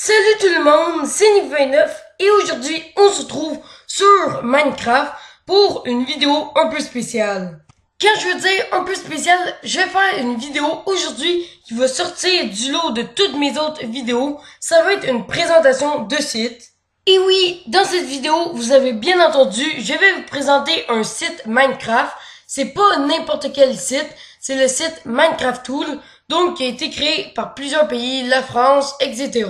Salut tout le monde, c'est Nick29 et aujourd'hui on se trouve sur Minecraft pour une vidéo un peu spéciale. Quand je veux dire un peu spéciale, je vais faire une vidéo aujourd'hui qui va sortir du lot de toutes mes autres vidéos. Ça va être une présentation de site. Et oui, dans cette vidéo, vous avez bien entendu, je vais vous présenter un site Minecraft. C'est pas n'importe quel site, c'est le site Minecraft Tool, donc qui a été créé par plusieurs pays, la France, etc.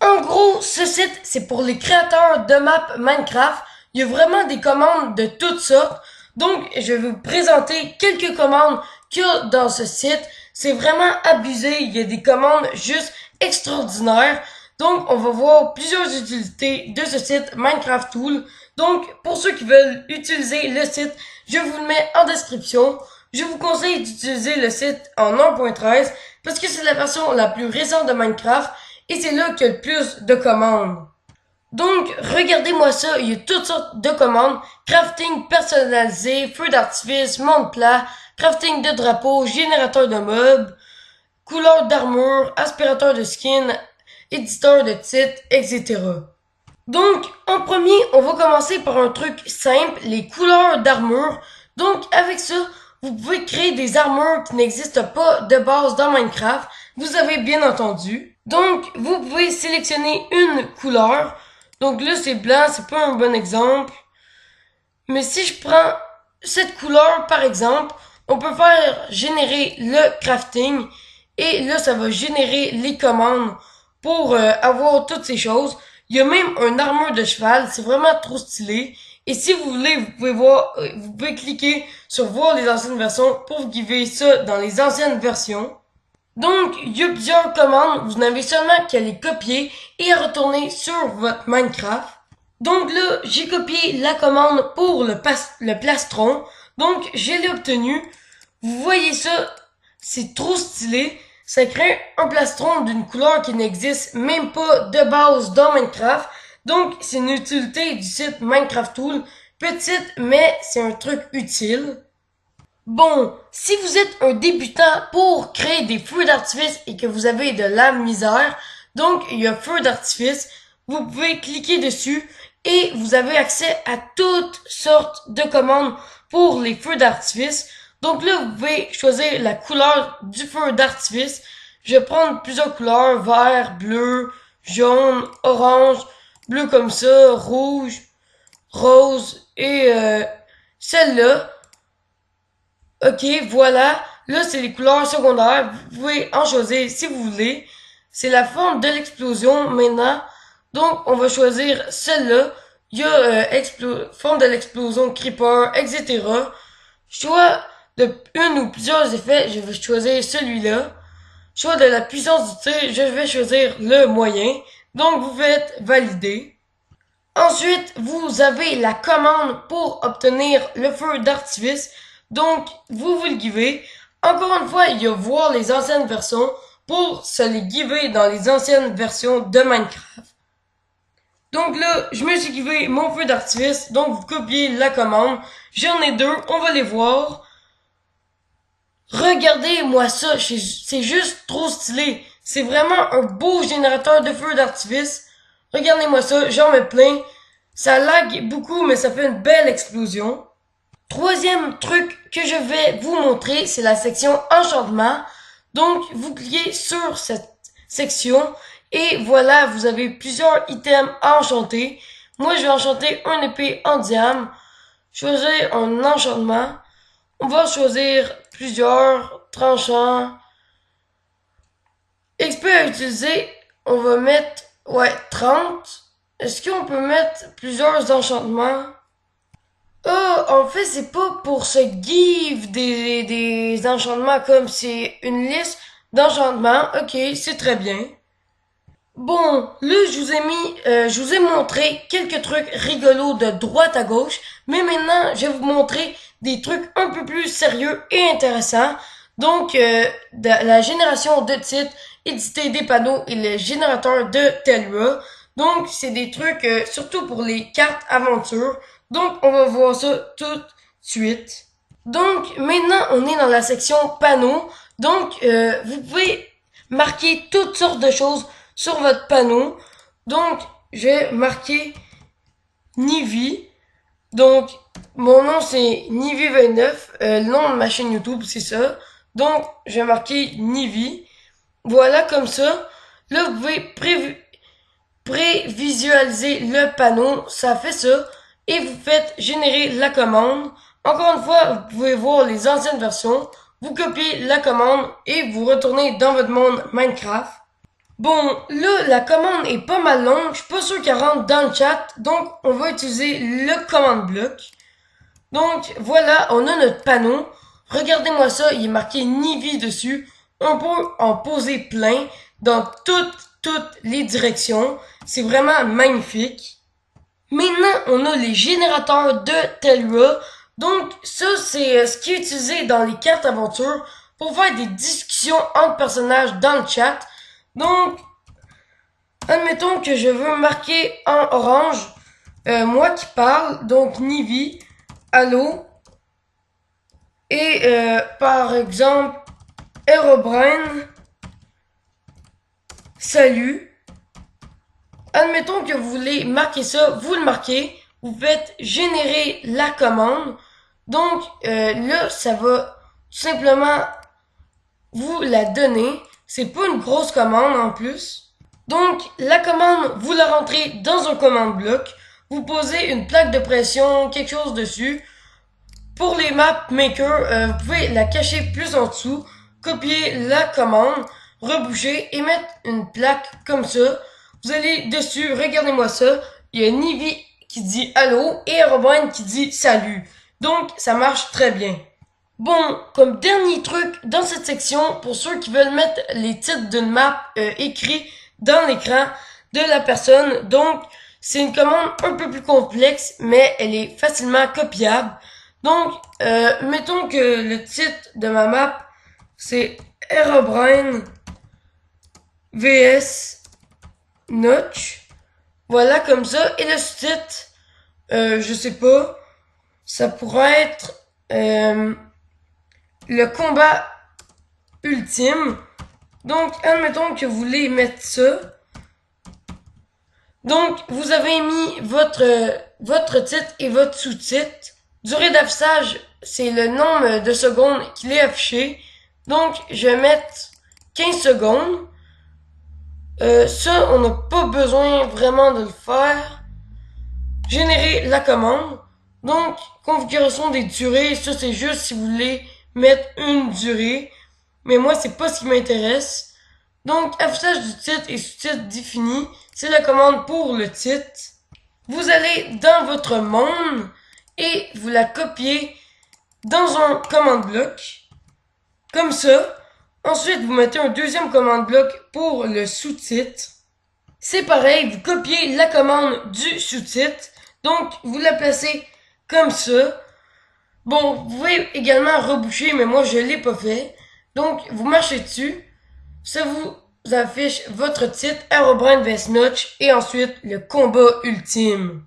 En gros, ce site, c'est pour les créateurs de maps Minecraft. Il y a vraiment des commandes de toutes sortes. Donc, je vais vous présenter quelques commandes qu'il y a dans ce site. C'est vraiment abusé. Il y a des commandes juste extraordinaires. Donc, on va voir plusieurs utilités de ce site Minecraft Tool. Donc, pour ceux qui veulent utiliser le site, je vous le mets en description. Je vous conseille d'utiliser le site en 1.13 parce que c'est la version la plus récente de Minecraft et c'est là qu'il y a le plus de commandes. Donc, regardez-moi ça, il y a toutes sortes de commandes. Crafting personnalisé, feu d'artifice, monde plat, crafting de drapeau, générateur de mobs, couleur d'armure, aspirateur de skin, éditeur de titres, etc. Donc, en premier, on va commencer par un truc simple, les couleurs d'armure. Donc, avec ça, vous pouvez créer des armures qui n'existent pas de base dans Minecraft. Vous avez bien entendu. Donc, vous pouvez sélectionner une couleur. Donc là, c'est blanc, c'est pas un bon exemple. Mais si je prends cette couleur, par exemple, on peut faire générer le crafting. Et là, ça va générer les commandes pour avoir toutes ces choses. Il y a même une armure de cheval, c'est vraiment trop stylé. Et si vous voulez, vous pouvez voir, vous pouvez cliquer sur voir les anciennes versions pour vous guider ça dans les anciennes versions. Donc, il y a plusieurs commandes, vous n'avez seulement qu'à les copier et à retourner sur votre Minecraft. Donc là, j'ai copié la commande pour le plastron. Donc, je l'ai obtenu. Vous voyez ça, c'est trop stylé. Ça crée un plastron d'une couleur qui n'existe même pas de base dans Minecraft. Donc, c'est une utilité du site Minecraft Tool. Petite, mais c'est un truc utile. Bon, si vous êtes un débutant pour créer des feux d'artifice et que vous avez de la misère, donc il y a feu d'artifice, vous pouvez cliquer dessus et vous avez accès à toutes sortes de commandes pour les feux d'artifice. Donc là, vous pouvez choisir la couleur du feu d'artifice. Je vais prendre plusieurs couleurs, vert, bleu, jaune, orange, bleu comme ça, rouge, rose et celle-là. Ok, voilà. Là, c'est les couleurs secondaires. Vous pouvez en choisir si vous voulez. C'est la forme de l'explosion maintenant. Donc, on va choisir celle-là. Il y a forme de l'explosion, creeper, etc. Choix de une ou plusieurs effets, je vais choisir celui-là. Choix de la puissance du tir, je vais choisir le moyen. Donc, vous faites valider. Ensuite, vous avez la commande pour obtenir le feu d'artifice. Donc, vous le givez. Encore une fois, il y a voir les anciennes versions pour se les giver dans les anciennes versions de Minecraft. Donc là, je me suis givé mon feu d'artifice. Donc, vous copiez la commande. J'en ai deux, on va les voir. Regardez-moi ça, c'est juste trop stylé. C'est vraiment un beau générateur de feu d'artifice. Regardez-moi ça, j'en mets plein. Ça lag beaucoup, mais ça fait une belle explosion. Troisième truc que je vais vous montrer, c'est la section enchantement. Donc, vous cliquez sur cette section et voilà, vous avez plusieurs items à enchanter. Moi, je vais enchanter une épée en diamant. Choisir un enchantement. On va choisir plusieurs tranchants. XP à utiliser, on va mettre, 30. Est-ce qu'on peut mettre plusieurs enchantements? En fait, c'est pas pour se give des enchantements comme c'est une liste d'enchantements. Ok, c'est très bien. Bon, là, je vous ai montré quelques trucs rigolos de droite à gauche, mais maintenant, je vais vous montrer des trucs un peu plus sérieux et intéressants. Donc, de la génération de titres, éditer des panneaux et le générateur de Tellura. Donc, c'est des trucs surtout pour les cartes aventure. Donc, on va voir ça tout de suite. Donc, maintenant, on est dans la section panneaux. Donc, vous pouvez marquer toutes sortes de choses sur votre panneau. Donc, je vais marquer Nivy. Donc, mon nom c'est Nivy29. Le nom de ma chaîne YouTube, c'est ça. Donc, je vais marquer Nivy. Voilà, comme ça. Là, vous pouvez prévisualiser le panneau. Ça fait ça. Et vous faites générer la commande. Encore une fois, vous pouvez voir les anciennes versions. Vous copiez la commande et vous retournez dans votre monde Minecraft. Bon, là, la commande est pas mal longue. Je suis pas sûr qu'elle rentre dans le chat. Donc, on va utiliser le commande bloc. Donc, voilà, on a notre panneau. Regardez-moi ça, il est marqué Nivy dessus. On peut en poser plein dans toutes les directions. C'est vraiment magnifique. Maintenant, on a les générateurs de Tellura. Donc, ça, c'est ce qui est utilisé dans les cartes aventure pour faire des discussions entre personnages dans le chat. Donc, admettons que je veux marquer en orange, moi qui parle, donc Nivy, allô, et par exemple, Herobrine, salut. Admettons que vous voulez marquer ça, vous le marquez, vous faites générer la commande. Donc là, ça va tout simplement vous la donner. C'est pas une grosse commande en plus. Donc la commande, vous la rentrez dans un commande bloc. Vous posez une plaque de pression, quelque chose dessus. Pour les map maker, vous pouvez la cacher plus en dessous. Copier la commande, reboucher et mettre une plaque comme ça. Vous allez dessus, regardez-moi ça. Il y a Nivy qui dit allô et Robin qui dit salut. Donc, ça marche très bien. Bon, comme dernier truc dans cette section, pour ceux qui veulent mettre les titres d'une map écrits dans l'écran de la personne. Donc, c'est une commande un peu plus complexe, mais elle est facilement copiable. Donc, mettons que le titre de ma map, c'est Herobrine vs Notch. Voilà, comme ça. Et le sous-titre, je sais pas, ça pourrait être le combat ultime. Donc, admettons que vous voulez mettre ça. Donc, vous avez mis votre titre et votre sous-titre. Durée d'affichage, c'est le nombre de secondes qu'il est affiché. Donc, je vais mettre 15 secondes. Ça, on n'a pas besoin vraiment de le faire. Générer la commande. Donc, configuration des durées, ça c'est juste si vous voulez mettre une durée. Mais moi, c'est pas ce qui m'intéresse. Donc, affichage du titre et sous-titre défini, c'est la commande pour le titre. Vous allez dans votre monde et vous la copiez dans un commande bloc. Comme ça. Ensuite, vous mettez un deuxième commande bloc pour le sous-titre. C'est pareil, vous copiez la commande du sous-titre. Donc, vous la placez comme ça. Bon, vous pouvez également reboucher, mais moi, je l'ai pas fait. Donc, vous marchez dessus. Ça vous affiche votre titre, Herobrine vs Notch, et ensuite, le combat ultime.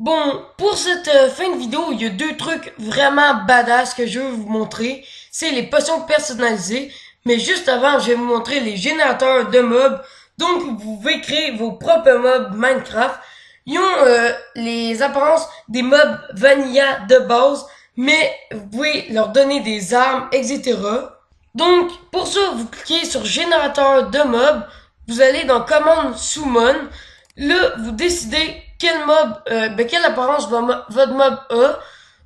Bon, pour cette fin de vidéo, il y a deux trucs vraiment badass que je veux vous montrer. C'est les potions personnalisées. Mais juste avant, je vais vous montrer les générateurs de mobs. Donc, vous pouvez créer vos propres mobs Minecraft. Ils ont les apparences des mobs vanilla de base, mais vous pouvez leur donner des armes, etc. Donc, pour ça, vous cliquez sur générateur de mobs. Vous allez dans commande summon. Là, vous décidez quel mob, quelle apparence votre mob a.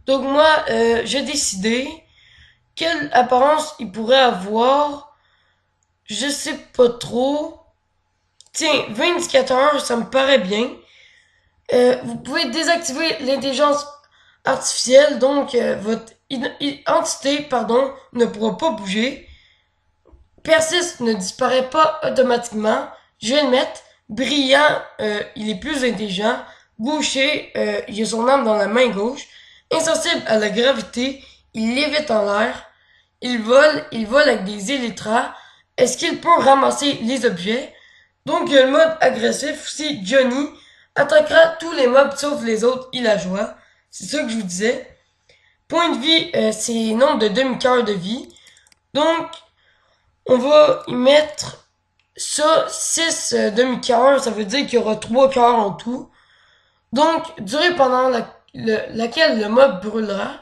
Donc, moi, j'ai décidé quelle apparence il pourrait avoir. Je sais pas trop. Tiens, 20 indicateurs, ça me paraît bien. Vous pouvez désactiver l'intelligence artificielle, donc votre entité, ne pourra pas bouger. Persiste ne disparaît pas automatiquement. Je vais le mettre. Brillant, il est plus intelligent. Gaucher, il a son arme dans la main gauche. Insensible à la gravité, il lévite en l'air. Il vole avec des élytras. Est-ce qu'il peut ramasser les objets? Donc, le mode agressif aussi, Johnny attaquera tous les mobs sauf les autres, il a joie. C'est ça que je vous disais. Point de vie, c'est nombre de demi-cœurs de vie. Donc, on va y mettre ça 6 demi-cœurs, ça veut dire qu'il y aura 3 cœurs en tout. Donc, durée pendant laquelle le mob brûlera.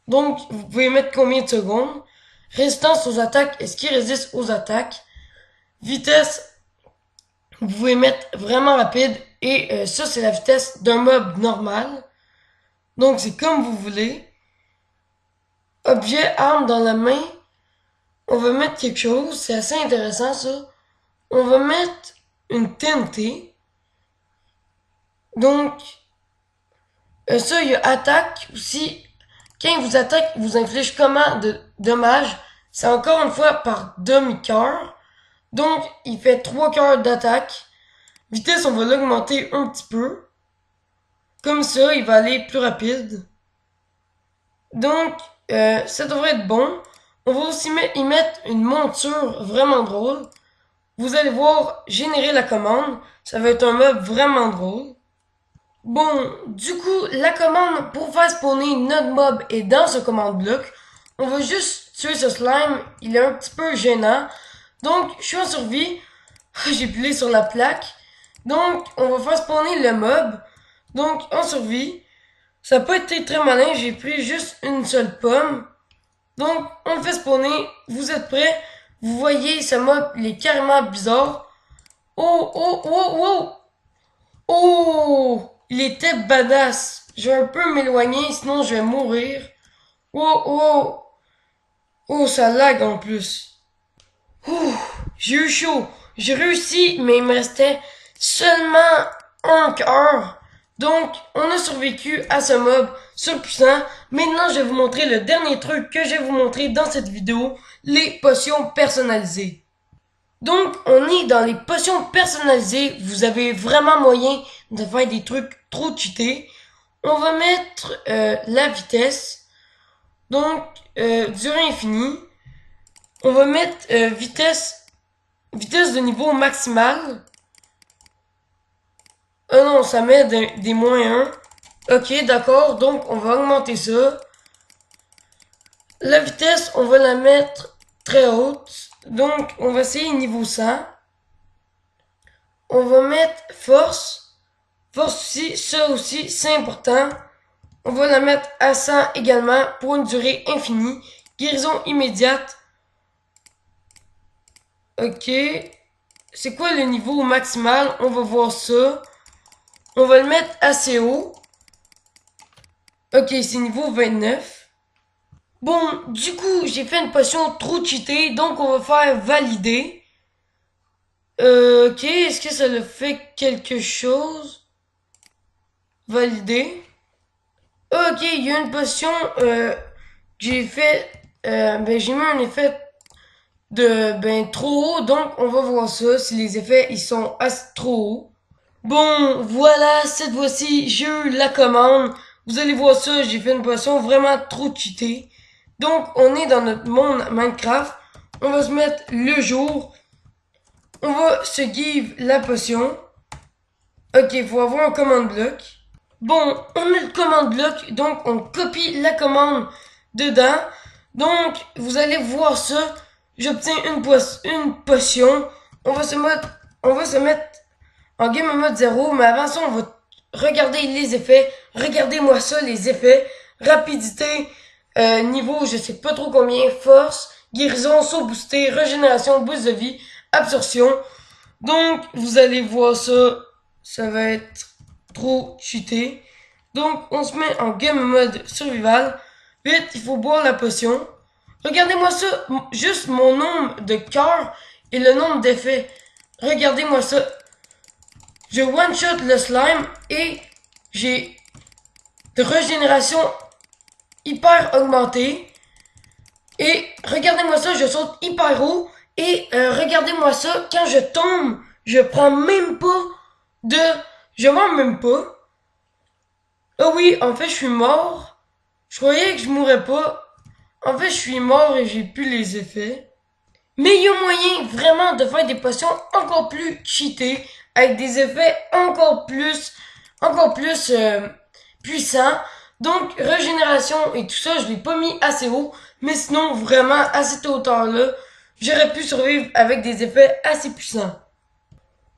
Donc, vous pouvez mettre combien de secondes. Résistance aux attaques, est-ce qu'il résiste aux attaques. Vitesse, vous pouvez mettre vraiment rapide. Et ça, c'est la vitesse d'un mob normal. Donc, c'est comme vous voulez. Objet, arme dans la main. On va mettre quelque chose. C'est assez intéressant, ça. On va mettre une TNT. Donc, ça, il y a attaque aussi. Quand il vous attaque, il vous inflige comment de dommages. C'est encore une fois par demi-cœur. Donc, il fait 3 cœurs d'attaque. Vitesse, on va l'augmenter un petit peu. Comme ça, il va aller plus rapide. Donc, ça devrait être bon. On va aussi y mettre une monture vraiment drôle. Vous allez voir générer la commande. Ça va être un mob vraiment drôle. Bon, du coup, la commande pour faire spawner notre mob est dans ce commande bloc. On va juste tuer ce slime. Il est un petit peu gênant. Donc, je suis en survie. J'ai appuyé sur la plaque. Donc, on va faire spawner le mob. Donc, en survie. Ça n'a pas été très malin. J'ai pris juste une seule pomme. Donc, on le fait spawner. Vous êtes prêts? Vous voyez, ce mob, il est carrément bizarre. Oh, oh, oh, oh! Oh! Il était badass. Je vais un peu m'éloigner, sinon je vais mourir. Oh, oh! Oh, ça lag en plus. Ouh, j'ai eu chaud. J'ai réussi, mais il me restait seulement un cœur. Donc, on a survécu à ce mob surpuissant. Maintenant, je vais vous montrer le dernier truc que je vais vous montrer dans cette vidéo, les potions personnalisées. Donc, on est dans les potions personnalisées. Vous avez vraiment moyen de faire des trucs trop cheatés. On va mettre la vitesse. Donc, durée infinie. On va mettre vitesse de niveau maximal. Ah non, ça met des moins 1. Ok, d'accord. Donc, on va augmenter ça. La vitesse, on va la mettre très haute. Donc, on va essayer niveau 100. On va mettre force. Force aussi, ça aussi, c'est important. On va la mettre à 100 également pour une durée infinie. Guérison immédiate. Ok. C'est quoi le niveau maximal? On va voir ça. On va le mettre assez haut. Ok, c'est niveau 29. Bon, du coup, j'ai fait une potion trop cheatée, donc on va faire valider. Ok, est-ce que ça le fait quelque chose? Valider. Ok, il y a une potion, j'ai fait, j'ai mis un effet de, trop haut, donc on va voir ça, si les effets, ils sont trop hauts. Bon, voilà, cette fois-ci, j'ai eu la commande. Vous allez voir ça, j'ai fait une potion vraiment trop cheatée. Donc, on est dans notre monde Minecraft. On va se mettre le jour. On va se give la potion. Ok, faut avoir un commande bloc. Bon, on a le commande bloc, donc on copie la commande dedans. Donc, vous allez voir ça. J'obtiens une potion. On va se mettre en game mode 0, mais avant ça, on va regarder les effets. Regardez-moi ça, les effets. Rapidité, niveau, je sais pas trop combien, force, guérison, saut boosté, régénération, boost de vie, absorption. Donc, vous allez voir ça, ça va être trop cheaté. Donc, on se met en game mode survival. Vite, il faut boire la potion. Regardez-moi ça, juste mon nombre de cœurs et le nombre d'effets. Regardez-moi ça. Je one-shot le slime et j'ai de régénération hyper augmentée. Et regardez-moi ça, je saute hyper haut. Et regardez-moi ça, quand je tombe, je prends même pas de... Je meurs même pas. Ah oui, en fait, je suis mort. Je croyais que je mourrais pas. En fait, je suis mort et j'ai plus les effets. Mais il y a moyen vraiment de faire des potions encore plus cheatées, avec des effets encore plus puissants. Donc, régénération et tout ça, je l'ai pas mis assez haut. Mais sinon, vraiment, à cette hauteur-là, j'aurais pu survivre avec des effets assez puissants.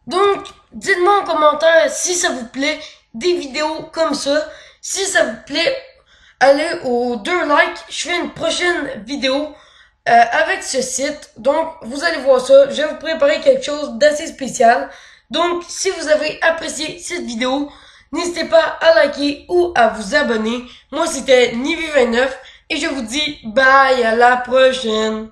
Donc, dites-moi en commentaire si ça vous plaît des vidéos comme ça. Si ça vous plaît, allez aux 2 likes. Je fais une prochaine vidéo avec ce site. Donc, vous allez voir ça. Je vais vous préparer quelque chose d'assez spécial. Donc, si vous avez apprécié cette vidéo, n'hésitez pas à liker ou à vous abonner. Moi, c'était Nivi29 et je vous dis bye, à la prochaine.